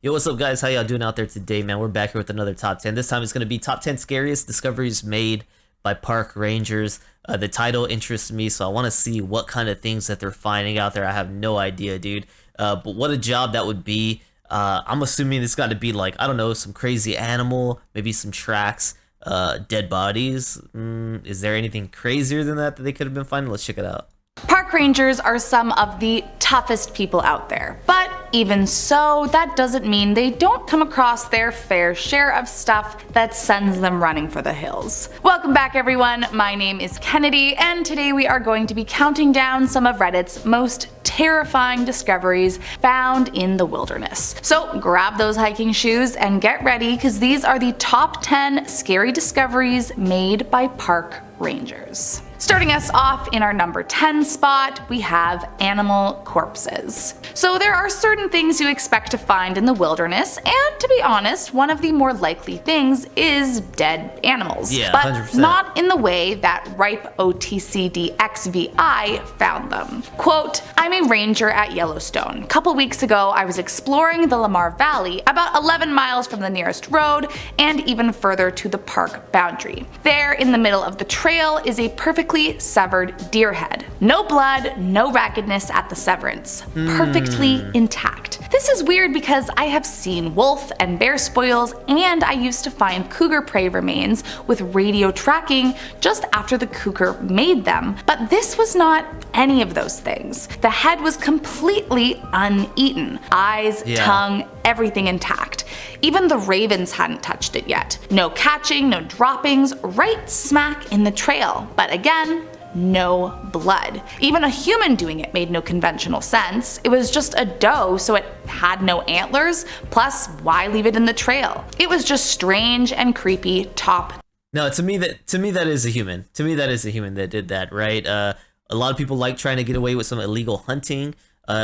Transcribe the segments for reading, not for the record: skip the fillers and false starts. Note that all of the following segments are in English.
Yo, what's up, guys? How y'all doing out there today, man? We're back here with another top 10. This time it's going to be top 10 scariest discoveries made by park rangers. The title interests me, so I want to see what kind of things that they're finding out there. I have no idea, dude. But what a job that would be. I'm assuming it's got to be like, I don't know, some crazy animal, maybe some tracks, dead bodies. Is there anything crazier than that they could have been finding? Let's check it out. Park rangers are some of the toughest people out there, but even so, that doesn't mean they don't come across their fair share of stuff that sends them running for the hills. Welcome back, everyone. My name is Kennedy, and today we are going to be counting down some of Reddit's most terrifying discoveries found in the wilderness. So grab those hiking shoes and get ready, because these are the top 10 scary discoveries made by park rangers. Starting us off in our number 10 spot, we have animal corpses. So there are certain things you expect to find in the wilderness, and to be honest, one of the more likely things is dead animals. Yeah, but 100%. Not in the way that Ripe OTCDXVI found them. Quote, I'm a ranger at Yellowstone. A couple weeks ago, I was exploring the Lamar Valley, about 11 miles from the nearest road and even further to the park boundary. There, in the middle of the trail, is a perfectly severed deer head. No blood, no raggedness at the severance. Perfectly intact. This is weird because I have seen wolf and bear spoils, and I used to find cougar prey remains with radio tracking just after the cougar made them, but this was not any of those things. The head was completely uneaten. Eyes, tongue, everything intact. Even the ravens hadn't touched it yet. No catching, no droppings, right smack in the trail. But again, no blood. Even a human doing it made no conventional sense. It was just a doe, so it had no antlers, plus why leave it in the trail? It was just strange and creepy top. No, to me that is a human. To me that is a human that did that, right? A lot of people like trying to get away with some illegal hunting,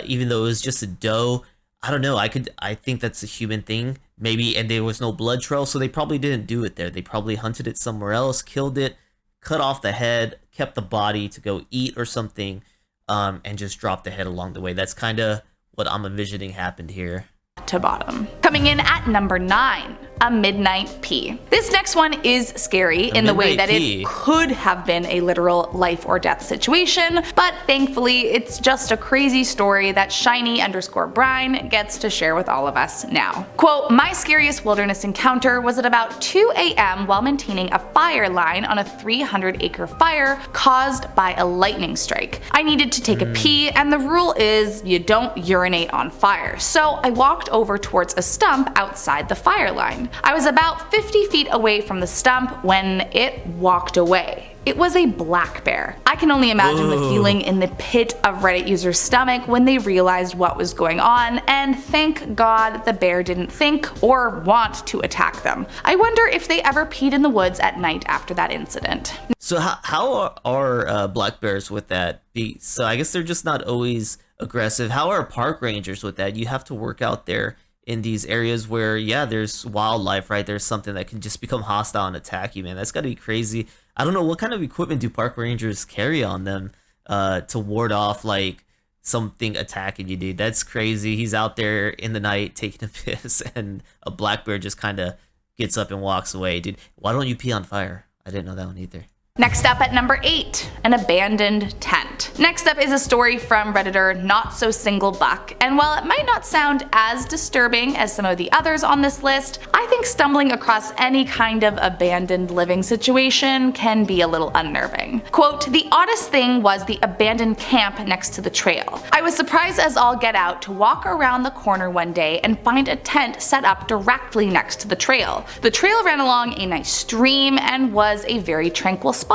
even though it was just a doe. I don't know, I think that's a human thing, maybe, and there was no blood trail, so they probably didn't do it there. They probably hunted it somewhere else, killed it, cut off the head, kept the body to go eat or something, and just dropped the head along the way. That's kind of what I'm envisioning happened here. To bottom. Coming in at number 9, a midnight pee. This next one is scary in the way that it could have been a literal life or death situation, but thankfully it's just a crazy story that Shiny_Brine gets to share with all of us now. Quote, my scariest wilderness encounter was at about 2 a.m. while maintaining a fire line on a 300-acre fire caused by a lightning strike. I needed to take a pee, and the rule is you don't urinate on fire, so I walked over towards a stump outside the fire line. I was about 50 feet away from the stump when it walked away. It was a black bear. I can only imagine the feeling in the pit of Reddit users' stomach when they realized what was going on, and thank God the bear didn't think or want to attack them. I wonder if they ever peed in the woods at night after that incident. So how are black bears with that? So I guess they're just not always aggressive. How are park rangers with that? You have to work out there in these areas where, yeah, there's wildlife, right? There's something that can just become hostile and attack you, man. That's got to be crazy. I don't know, what kind of equipment do park rangers carry on them to ward off like something attacking you, dude? That's crazy. He's out there in the night taking a piss, and a black bear just kind of gets up and walks away, dude. Why don't you pee on fire? I didn't know that one either. Next up at number 8, an abandoned tent. Next up is a story from Redditor Not So Single Buck, and while it might not sound as disturbing as some of the others on this list, I think stumbling across any kind of abandoned living situation can be a little unnerving. Quote, the oddest thing was the abandoned camp next to the trail. I was surprised as all get out to walk around the corner one day and find a tent set up directly next to the trail. The trail ran along a nice stream and was a very tranquil spot.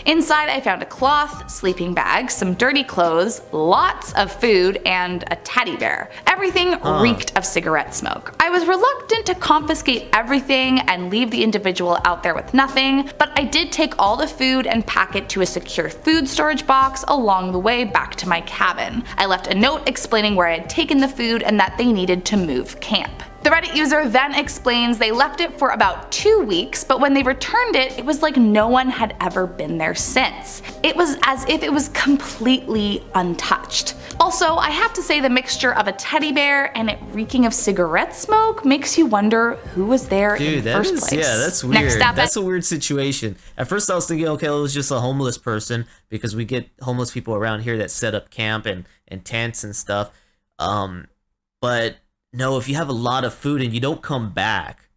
Inside I found a cloth, sleeping bag, some dirty clothes, lots of food, and a teddy bear. Everything reeked of cigarette smoke. I was reluctant to confiscate everything and leave the individual out there with nothing, but I did take all the food and pack it to a secure food storage box along the way back to my cabin. I left a note explaining where I had taken the food and that they needed to move camp. The Reddit user then explains they left it for about 2 weeks, but when they returned it, it was like no one had ever been there since. It was as if it was completely untouched. Also, I have to say the mixture of a teddy bear and it reeking of cigarette smoke makes you wonder who was there in the first place. Yeah, that's weird. That's a weird situation. At first I was thinking, okay, it was just a homeless person, because we get homeless people around here that set up camp and tents and stuff. But no, if you have a lot of food and you don't come back,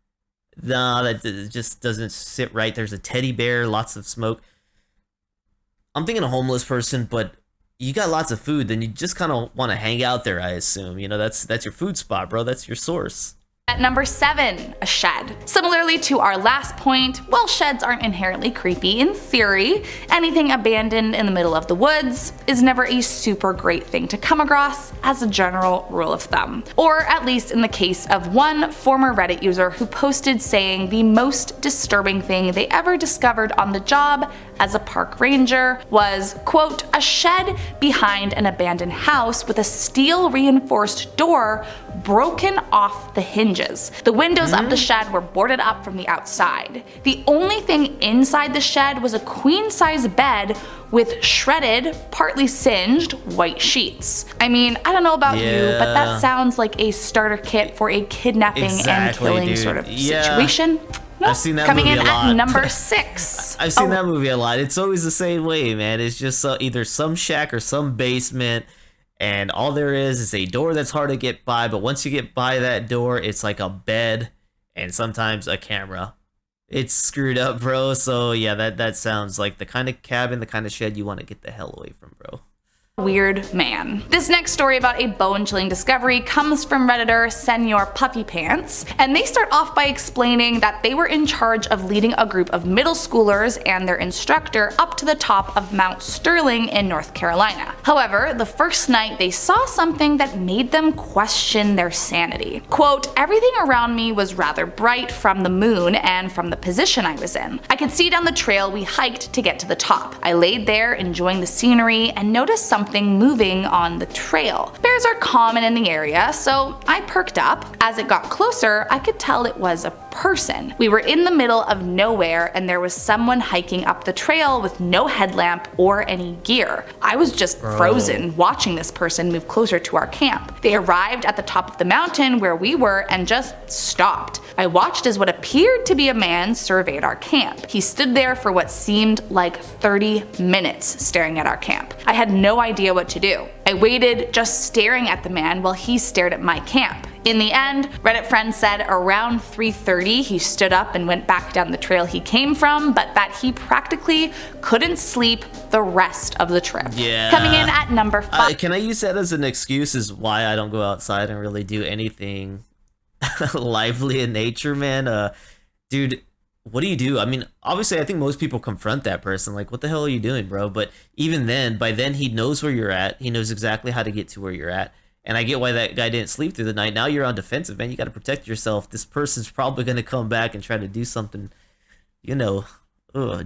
nah, that just doesn't sit right. There's a teddy bear, lots of smoke. I'm thinking a homeless person, but you got lots of food, then you just kind of want to hang out there, I assume. You know, that's your food spot, bro. That's your source. At number 7, a shed. Similarly to our last point, while sheds aren't inherently creepy in theory, anything abandoned in the middle of the woods is never a super great thing to come across as a general rule of thumb. Or at least in the case of one former Reddit user who posted saying the most disturbing thing they ever discovered on the job as a park ranger was, quote, a shed behind an abandoned house with a steel reinforced door broken off the hinges. The windows of the shed were boarded up from the outside. The only thing inside the shed was a queen-size bed with shredded, partly singed, white sheets. I mean, I don't know about you, but that sounds like a starter kit for a kidnapping and killing sort of situation. Nope. I've seen that Coming movie in a lot. at number 6. I've seen that movie a lot. It's always the same way, man. It's just either some shack or some basement, and all there is a door that's hard to get by, but once you get by that door, it's like a bed and sometimes a camera. It's screwed up, bro. So yeah, that sounds like the kind of cabin, the kind of shed you want to get the hell away from, bro. Weird man. This next story about a bone-chilling discovery comes from Redditor Senor Puffy Pants, and they start off by explaining that they were in charge of leading a group of middle schoolers and their instructor up to the top of Mount Sterling in North Carolina. However, the first night they saw something that made them question their sanity. Quote, everything around me was rather bright from the moon and from the position I was in. I could see down the trail we hiked to get to the top. I laid there enjoying the scenery and noticed something moving on the trail. Bears are common in the area, so I perked up. As it got closer, I could tell it was a person. We were in the middle of nowhere and there was someone hiking up the trail with no headlamp or any gear. I was just frozen watching this person move closer to our camp. They arrived at the top of the mountain where we were and just stopped. I watched as what appeared to be a man surveyed our camp. He stood there for what seemed like 30 minutes staring at our camp. I had no idea what to do. I waited just staring at the man while he stared at my camp. In the end, Reddit friend said around 3:30 he stood up and went back down the trail he came from, but that he practically couldn't sleep the rest of the trip. Yeah. Coming in at number 5. Can I use that as an excuse as why I don't go outside and really do anything lively in nature, man? Dude, what do you do? I mean, obviously I think most people confront that person, like, what the hell are you doing, bro? But even then, by then he knows where you're at. He knows exactly how to get to where you're at. And I get why that guy didn't sleep through the night. Now you're on defensive, man. You got to protect yourself. This person's probably going to come back and try to do something, you know,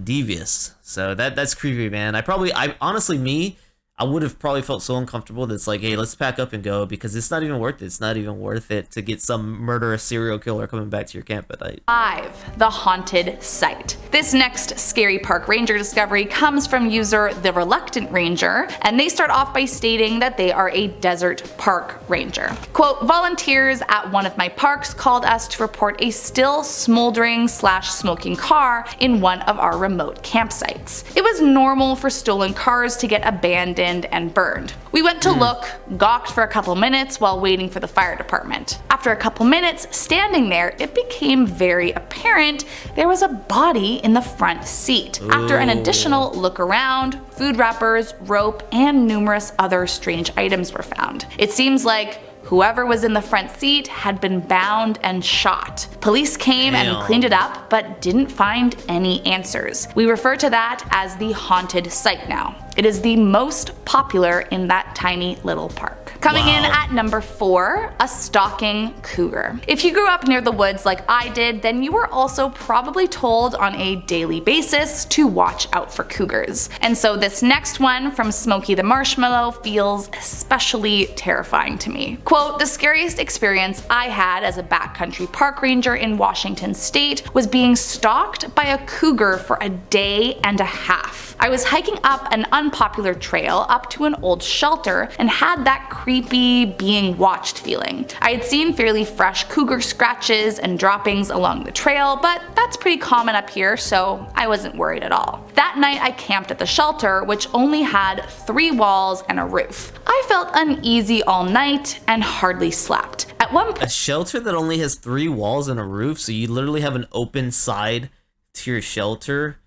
devious. So that's creepy, man. I honestly, I would have probably felt so uncomfortable that it's like, hey, let's pack up and go, because it's not even worth it. It's not even worth it to get some murderous serial killer coming back to your camp at night. 5. The haunted site. This next scary park ranger discovery comes from user The Reluctant Ranger, and they start off by stating that they are a desert park ranger. Quote, volunteers at one of my parks called us to report a still smoldering / smoking car in one of our remote campsites. It was normal for stolen cars to get abandoned and burned. We went to look, gawked for a couple minutes while waiting for the fire department. After a couple minutes standing there, it became very apparent there was a body in the front seat. Ooh. After an additional look around, food wrappers, rope, and numerous other strange items were found. It seems like whoever was in the front seat had been bound and shot. Police came and cleaned it up, but didn't find any answers. We refer to that as the haunted site now. It is the most popular in that tiny little park. Coming in at number 4, a stalking cougar. If you grew up near the woods like I did, then you were also probably told on a daily basis to watch out for cougars. And so this next one from Smokey the Marshmallow feels especially terrifying to me. Quote, the scariest experience I had as a backcountry park ranger in Washington state was being stalked by a cougar for a day and a half. I was hiking up an unpopular trail up to an old shelter and had that creepy being watched feeling. I had seen fairly fresh cougar scratches and droppings along the trail, but that's pretty common up here, so I wasn't worried at all. That night I camped at the shelter, which only had 3 walls and a roof. I felt uneasy all night and hardly slept. At one point, A shelter that only has 3 walls and a roof, so you literally have an open side to your shelter,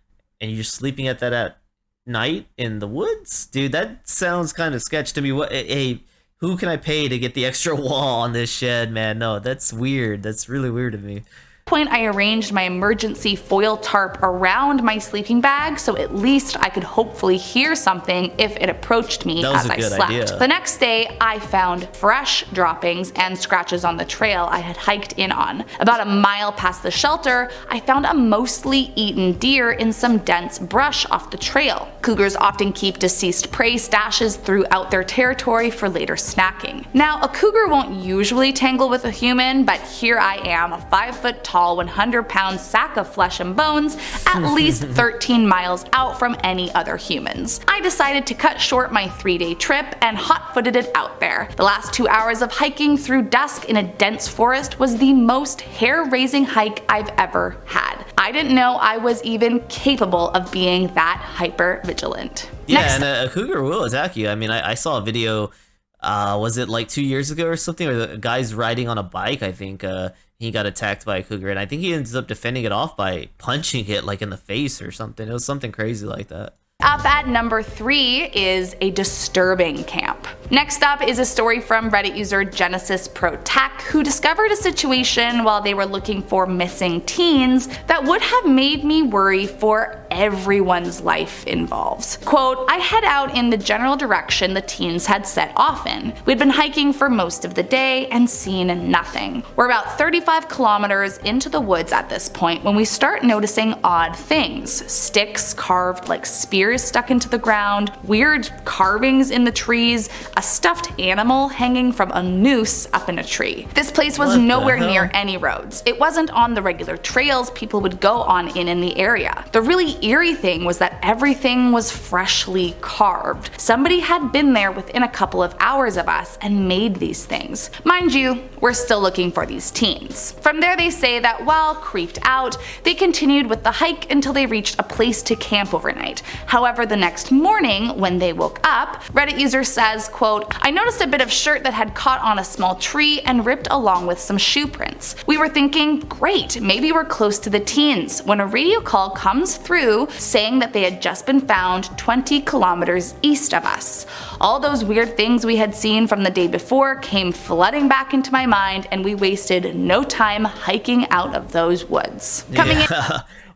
and you're sleeping at that at night in the woods? Dude, that sounds kind of sketch to me. What? Hey, who can I pay to get the extra wall on this shed, man? No, that's weird. That's really weird to me. point I arranged my emergency foil tarp around my sleeping bag so at least I could hopefully hear something if it approached me as I slept. Idea. The next day I found fresh droppings and scratches on the trail I had hiked in on. About a mile past the shelter, I found a mostly eaten deer in some dense brush off the trail. Cougars often keep deceased prey stashes throughout their territory for later snacking. Now, a cougar won't usually tangle with a human, but here I am, a 5-foot-tall, 100-pound sack of flesh and bones, at least 13 miles out from any other humans. I decided to cut short my 3-day trip and hot-footed it out there. The last 2 hours of hiking through dusk in a dense forest was the most hair-raising hike I've ever had. I didn't know I was even capable of being that hyper-vigilant. Yeah, and a cougar will attack you. I mean, I saw a video, was it like 2 years ago or something, where the guy's riding on a bike, I think, he got attacked by a cougar, and I think he ends up defending it off by punching it like in the face or something. It was something crazy like that. Up at number 3 is a disturbing camp. Next up is a story from Reddit user Genesis Pro Tech, who discovered a situation while they were looking for missing teens that would have made me worry for everyone's life involved. Quote, I head out in the general direction the teens had set off in. We'd been hiking for most of the day and seen nothing. We're about 35 kilometers into the woods at this point when we start noticing odd things. Sticks carved like spears stuck into the ground, weird carvings in the trees, a stuffed animal hanging from a noose up in a tree. This place was nowhere near any roads. It wasn't on the regular trails people would go on in the area. The really eerie thing was that everything was freshly carved. Somebody had been there within a couple of hours of us and made these things. Mind you, we're still looking for these teens. From there they say that while creeped out, they continued with the hike until they reached a place to camp overnight. However, the next morning, when they woke up, Reddit user says, quote, I noticed a bit of shirt that had caught on a small tree and ripped along with some shoe prints. We were thinking, great, maybe we're close to the teens, when a radio call comes through saying that they had just been found 20 kilometers east of us. All those weird things we had seen from the day before came flooding back into my mind, and we wasted no time hiking out of those woods. Coming in.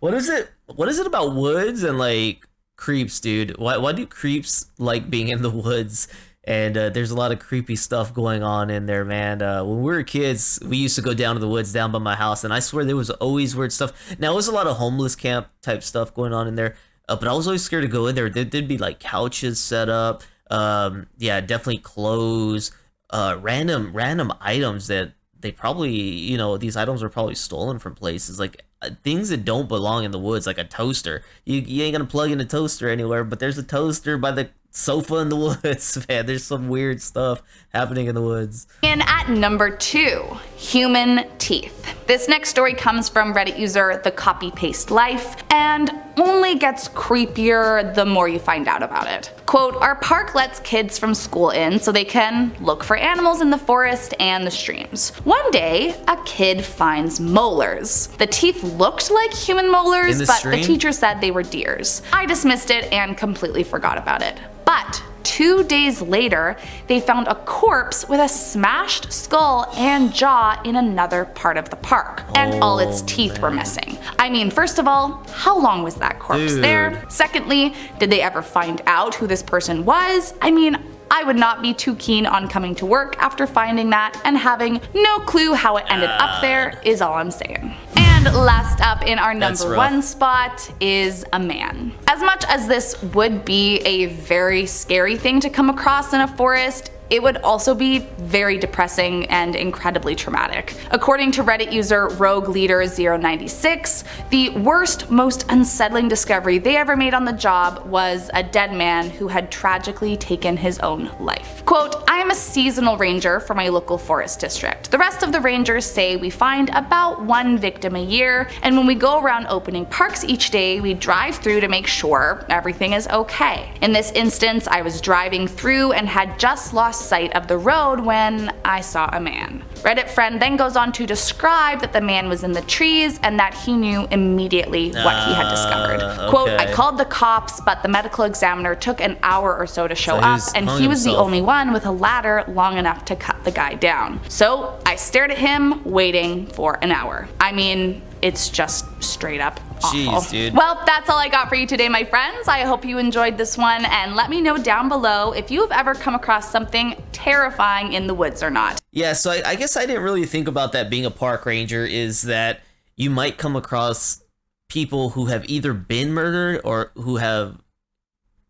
What is it about woods and like creeps, dude? Why do creeps like being in the woods? And there's a lot of creepy stuff going on in there, man. When we were kids, we used to go down to the woods down by my house, and I swear there was always weird stuff. Now, there was a lot of homeless camp type stuff going on in there, but I was always scared to go in there. There'd be like couches set up, yeah, definitely clothes, random items that they probably, these items were probably stolen from places, like things that don't belong in the woods, like a toaster. You ain't gonna plug in a toaster anywhere, but there's a toaster by the sofa in the woods, man. There's some weird stuff happening in the woods. And at number 2, human teeth. This next story comes from Reddit user The Copy Paste Life, and only gets creepier the more you find out about it. Quote, our park lets kids from school in so they can look for animals in the forest and the streams. One day, a kid finds molars. The teeth looked like human molars, but the teacher said they were deer's. I dismissed it and completely forgot about it. But 2 days later, they found a corpse with a smashed skull and jaw in another part of the park, and all its teeth were missing. I mean, first of all, how long was that corpse there? Secondly, did they ever find out who this person was? I mean, I would not be too keen on coming to work after finding that and having no clue how it ended up there is all I'm saying. And last up in our number one spot is a man. As much as this would be a very scary thing to come across in a forest, it would also be very depressing and incredibly traumatic. According to Reddit user Rogue Leader 096, the worst, most unsettling discovery they ever made on the job was a dead man who had tragically taken his own life. Quote, I am a seasonal ranger for my local forest district. The rest of the rangers say we find about one victim a year, and when we go around opening parks each day, we drive through to make sure everything is okay. In this instance, I was driving through and had just lost sight of the road when I saw a man. Reddit friend then goes on to describe that the man was in the trees and that he knew immediately what he had discovered. Okay. Quote, I called the cops, but the medical examiner took an hour or so to show up, and he was the only one with a ladder long enough to cut the guy down. So I stared at him, waiting for an hour. I mean, it's just straight up awful. Jeez, dude. Well, that's all I got for you today, my friends. I hope you enjoyed this one, and let me know down below if you have ever come across something terrifying in the woods or not. Yeah, so I guess I didn't really think about that being a park ranger, is that you might come across people who have either been murdered or who have,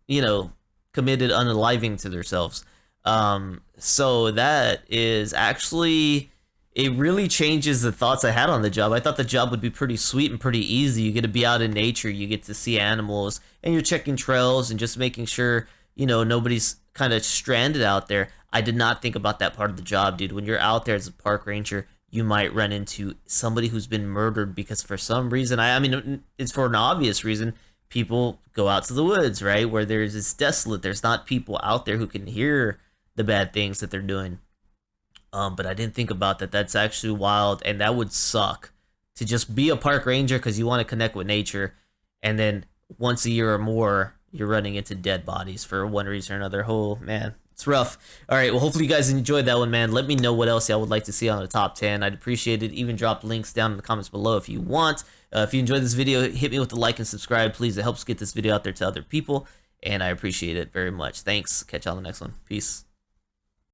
you know, committed unaliving to themselves. So that is actually, it really changes the thoughts I had on the job. I thought the job would be pretty sweet and pretty easy. You get to be out in nature, you get to see animals, and you're checking trails and just making sure, you know, nobody's kind of stranded out there. I did not think about that part of the job, dude. When you're out there as a park ranger, you might run into somebody who's been murdered because for some reason, I mean, it's for an obvious reason, people go out to the woods, right? Where it's desolate. There's not people out there who can hear the bad things that they're doing. But I didn't think about that. That's actually wild, and that would suck to just be a park ranger because you want to connect with nature, and then once a year or more, you're running into dead bodies for one reason or another. Oh, man, it's rough. All right, well, hopefully you guys enjoyed that one, man. Let me know what else y'all would like to see on the top 10. I'd appreciate it. Even drop links down in the comments below if you want. If you enjoyed this video, hit me with a like and subscribe, please. It helps get this video out there to other people, and I appreciate it very much. Thanks. Catch y'all on the next one. Peace.